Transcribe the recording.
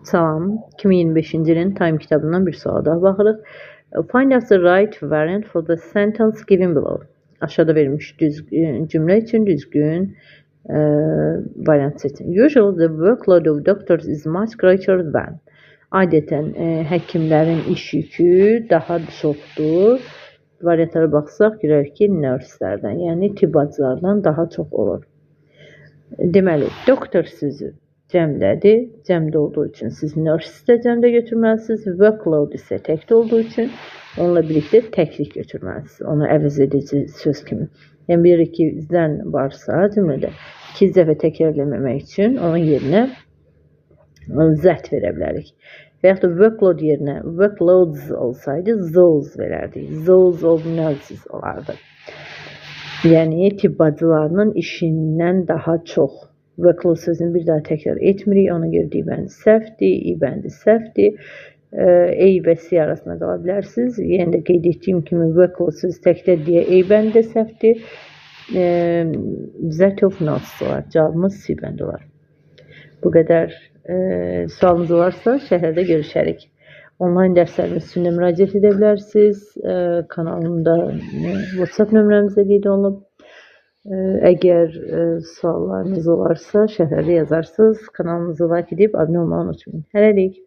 Salam, 2025-ci ilin Time kitabından bir suala daha baxırıq. Find out the right variant for the sentence given below. Aşağıda verilmiş cümlə üçün düzgün variant seçin. Usually the workload of doctors is much greater than. Adətən həkimlərin iş yükü daha çoxdur. Variantlara baxsaq görək ki, nurselərdən, yəni tibb bacılardan daha çox olur. Deməli, doktor sözü cəmdədir. Cəmdə olduğu üçün siz nurse də cəmdə götürməlisiniz. Workload isə təkdə olduğu üçün onunla birlikdə təklik götürməlisiniz. Onu əvəz edici söz kimi. Yəni bilirik ki, zən varsa cümlədə 2 dəfə təkrarlamamaq üçün onun yerinə zət verə bilərik. Və yaxud da workload yerinə workloads olsaydı those verərdik. Those of nurses olardı. Yəni tibb bacılarının işindən daha çox. Workload sözünü bir daha təkrar etmirik. Ona görə D bəndi səhvdir, I bəndi səhvdir. A və C arasında qala bilərsiniz. Yəni də qeyd etdiyim kimi workload sözü təkdə deyə A bəndi də səhvdir. That of nurses olar. Cavabımız C bəndi olar. Bu qədər. Sualınız olarsa şərhlərdə görüşərik. Online dərslərimiz üçün də müraciət edə bilərsiniz. Kanalımda WhatsApp nömrəmizdə qeyd olunub. Əgər suallarınız olarsa şərhlərdə yazarsınız. Kanalımızı like edib abunə olmağı unutmayın. Hələlik.